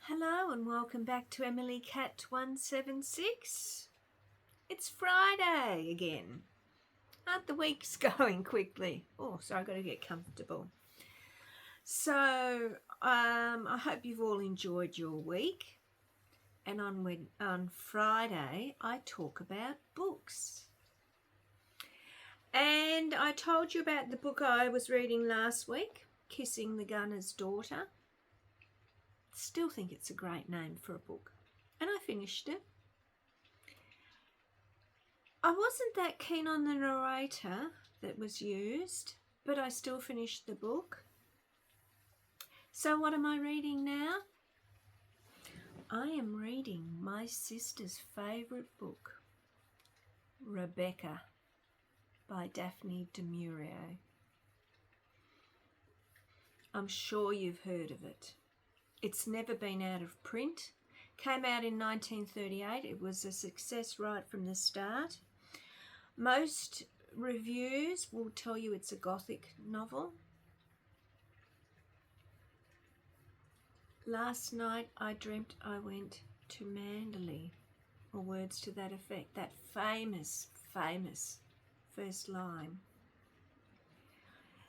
Hello and welcome back to Emily Cat 176. It's Friday again. Aren't the weeks going quickly? Oh, sorry, I've got to get comfortable. So, I hope you've all enjoyed your week. And on Friday, I talk about books. And I told you about the book I was reading last week, Kissing the Gunner's Daughter. Still think it's a great name for a book. And I finished it. I wasn't that keen on the narrator that was used, but I still finished the book. So what am I reading now? I am reading my sister's favourite book, Rebecca, by Daphne du Maurier. I'm sure you've heard of it. It's never been out of print. Came out in 1938. It was a success right from the start. Most reviews will tell you it's a gothic novel. Last night I dreamt I went to Manderley, or words to that effect, that famous first line.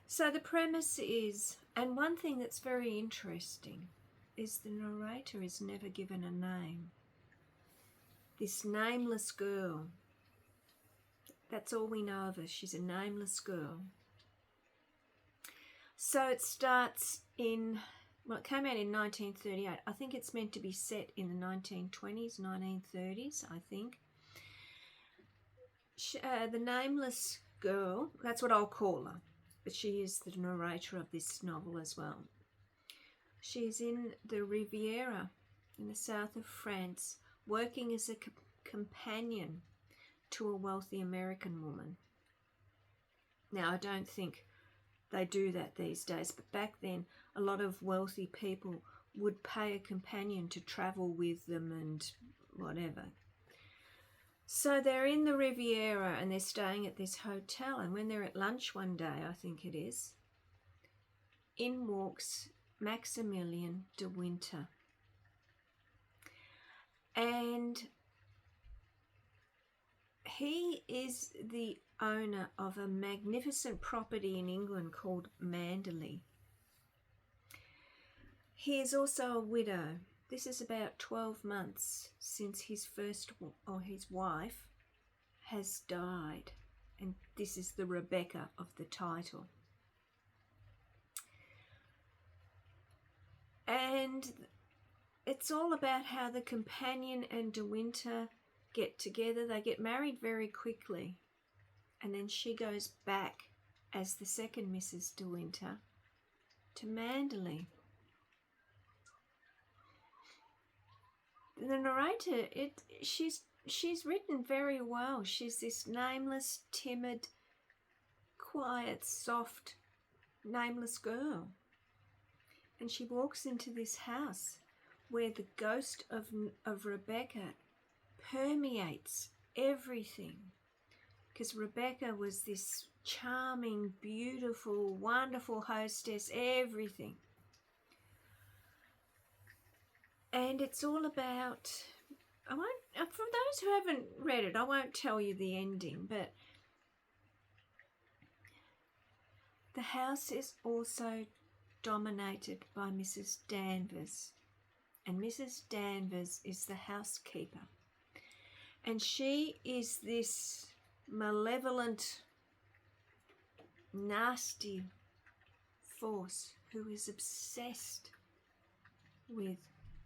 So the premise is, and one thing that's very interesting, is the narrator is never given a name. This nameless girl, that's all we know of her. She's a nameless girl. So it starts in, well, it came out in 1938. I think it's meant to be set in the 1920s, 1930s, I think. The nameless girl, that's what I'll call her, but she is the narrator of this novel as well. She's in the Riviera in the south of France, working as a companion to a wealthy American woman. Now, I don't think they do that these days, but back then a lot of wealthy people would pay a companion to travel with them and whatever. So they're in the Riviera and they're staying at this hotel, and when they're at lunch one day, I think it is, in walks Maximilian de Winter. And he is the owner of a magnificent property in England called Manderley. He is also a widow. This is about 12 months since his wife has died, and this is the Rebecca of the title. And it's all about how the companion and De Winter get together. They get married very quickly, and then she goes back as the second Mrs. De Winter to Manderley. The narrator, she's written very well. She's this nameless, timid, quiet, soft, nameless girl. And she walks into this house where the ghost of Rebecca permeates everything. Because Rebecca was this charming, beautiful, wonderful hostess, everything. And it's all about, for those who haven't read it, I won't tell you the ending, but the house is also dominated by Mrs. Danvers. And Mrs. Danvers is the housekeeper. And she is this malevolent, nasty force who is obsessed with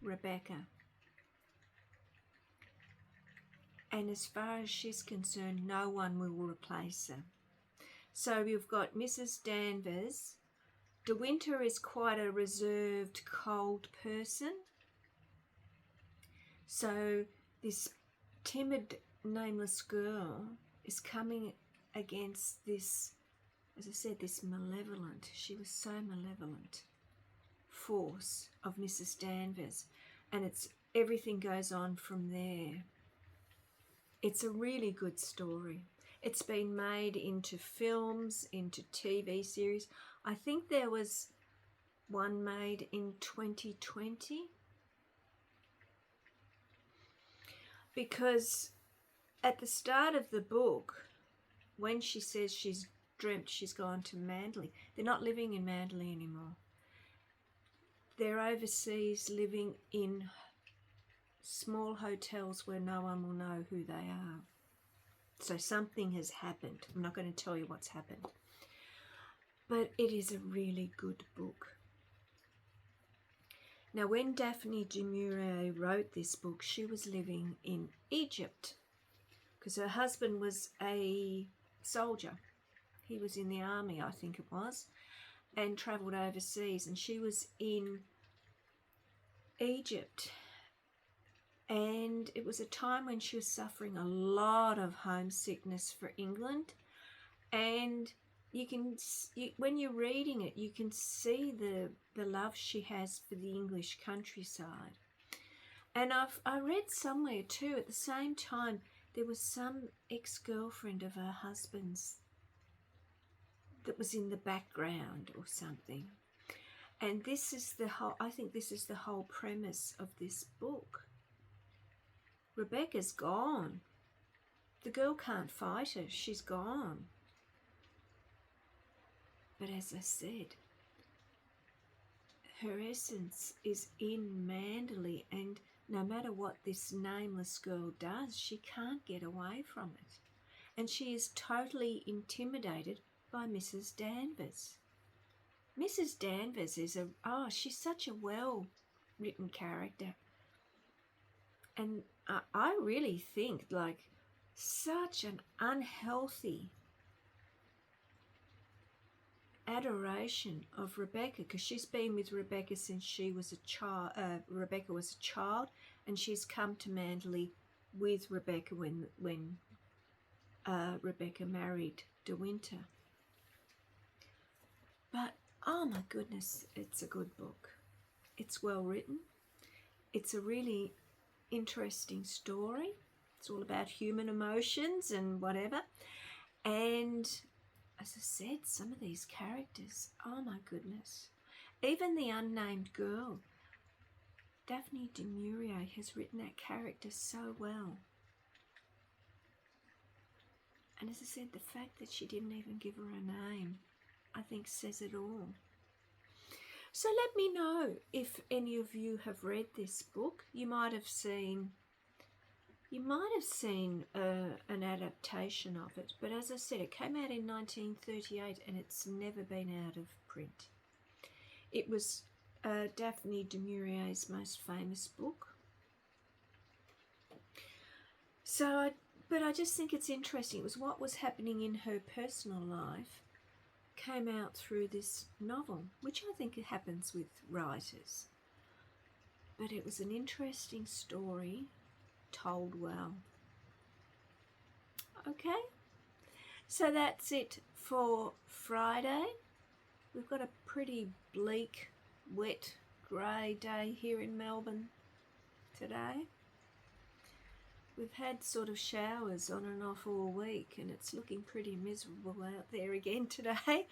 Rebecca. And as far as she's concerned, no one will replace her. So you've got Mrs. Danvers. De Winter is quite a reserved, cold person. So this timid, nameless girl is coming against this, as I said, this malevolent, she was so malevolent, force of Mrs. Danvers. And everything goes on from there. It's a really good story. It's been made into films, into TV series. I think there was one made in 2020. because at the start of the book, when she says she's dreamt she's gone to Manderley, they're not living in Manderley anymore. They're overseas, living in small hotels where no one will know who they are. So something has happened. I'm not going to tell you what's happened. But it is a really good book. Now, when Daphne du Maurier wrote this book, she was living in Egypt because her husband was a soldier. He was in the army, I think it was, and travelled overseas, and she was in Egypt. And it was a time when she was suffering a lot of homesickness for England, and when you're reading it, you can see the love she has for the English countryside. And I read somewhere too, at the same time, there was some ex-girlfriend of her husband's that was in the background or something. And this is I think this is the whole premise of this book. Rebecca's gone. The girl can't fight her. She's gone. But as I said, her essence is in Manderley, and no matter what this nameless girl does, she can't get away from it. And she is totally intimidated by Mrs. Danvers. Mrs. Danvers is she's such a well-written character. And I really think, like, such an unhealthy adoration of Rebecca, because she's been with Rebecca since she was a child. Rebecca was a child, and she's come to Manderley with Rebecca when Rebecca married De Winter. But oh my goodness, it's a good book. It's well written. It's a really interesting story. It's all about human emotions and whatever. And as I said, some of these characters, oh my goodness. Even the unnamed girl, Daphne du Maurier has written that character so well. And as I said, the fact that she didn't even give her a name, I think says it all. So let me know if any of you have read this book. You might have seen an adaptation of it, but as I said, it came out in 1938 and it's never been out of print. It was Daphne du Maurier's most famous book. But I just think it's interesting. It was what was happening in her personal life came out through this novel, which I think happens with writers. But it was an interesting story, told well. Okay, so that's it for Friday. We've got a pretty bleak, wet, grey day here in Melbourne today. We've had sort of showers on and off all week, and it's looking pretty miserable out there again today.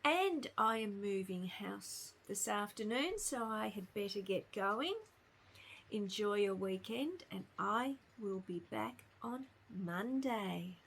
And I am moving house this afternoon, so I had better get going. Enjoy your weekend, and I will be back on Monday.